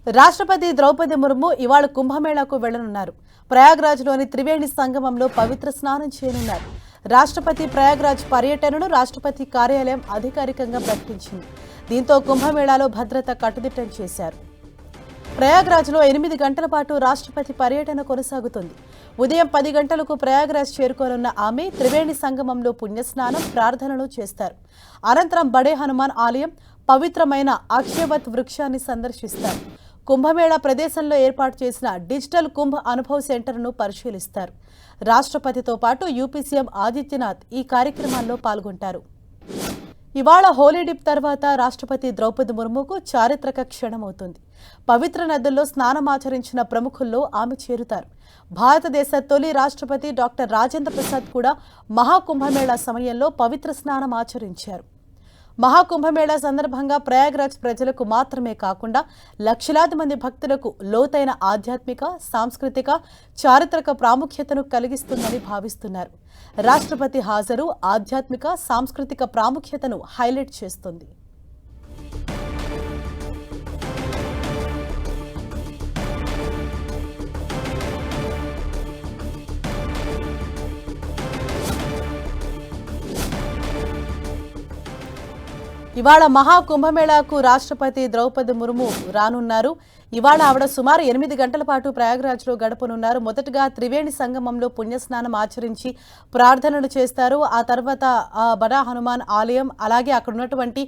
రాష్ట్రపతి ద్రౌపది ముర్ము ఇవాళ కుంభమేళాకు వెళ్లనున్నారు. ప్రయాగ్రాజ్లోని త్రివేణి సంగమంలో పవిత్ర స్నానం చేయనున్నారు. రాష్ట్రపతి ప్రయాగ్రాజ్ పర్యటనను రాష్ట్రపతి కార్యాలయం అధికారికంగా ప్రకటించింది. దీంతో కుంభమేళాలో భద్రత కట్టుదిట్టం చేశారు. ప్రయాగ్రాజ్లో 8 గంటల పాటు రాష్ట్రపతి పర్యటన కొనసాగుతుంది. ఉదయం 10 గంటలకు ప్రయాగ్రాజ్ చేరుకోనున్న ఆమె త్రివేణి సంగమంలో పుణ్యస్నానం, ప్రార్థనలు చేస్తారు. అనంతరం బడే హనుమాన్ ఆలయం, పవిత్రమైన అక్షయవత్ వృక్షాన్ని సందర్శిస్తారు. కుంభమేళా ప్రదేశంలో ఏర్పాటు చేసిన డిజిటల్ కుంభ్ అనుభవ్ సెంటర్ను పరిశీలిస్తారు. రాష్ట్రపతితో పాటు యూపీ సీఎం ఆదిత్యనాథ్ ఈ కార్యక్రమాల్లో పాల్గొంటారు. ఇవాళ హోలీ డిప్ తర్వాత రాష్ట్రపతి ద్రౌపది ముర్ముకు చారిత్రక క్షణమవుతుంది. పవిత్ర నదుల్లో స్నానమాచరించిన ప్రముఖుల్లో ఆమె చేరుతారు. భారతదేశ తొలి రాష్ట్రపతి డాక్టర్ రాజేంద్ర ప్రసాద్ కూడా మహాకుంభమేళా సమయంలో పవిత్ర స్నానం ఆచరించారు. మహాకుంభమేళా సందర్భంగా ప్రయాగ్రాజ్ ప్రజలకు మాత్రమే కాకుండా లక్షలాది మంది భక్తులకు లోతైన ఆధ్యాత్మిక, సాంస్కృతిక, చారిత్రక ప్రాముఖ్యతను కలిగిస్తుందని భావిస్తున్నారు. రాష్ట్రపతి హాజరు ఆధ్యాత్మిక, సాంస్కృతిక ప్రాముఖ్యతను హైలైట్ చేస్తుంది. ఇవాళ మహాకుంభమేళాకు రాష్ట్రపతి ద్రౌపది ముర్ము రానున్నారు. ఇవాళ ఆవిడ సుమారు 8 గంటల పాటు ప్రయాగ్రాజ్లో గడపనున్నారు. మొదటగా త్రివేణి సంగమంలో పుణ్యస్నానం ఆచరించి ప్రార్థనలు చేస్తారు. ఆ తర్వాత బడా హనుమాన్ ఆలయం, అలాగే అక్కడ ఉన్నటువంటి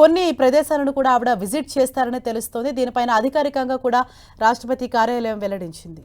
కొన్ని ప్రదేశాలను కూడా ఆవిడ విజిట్ చేస్తారని తెలుస్తోంది. దీనిపైన అధికారికంగా కూడా రాష్ట్రపతి కార్యాలయం వెల్లడించింది.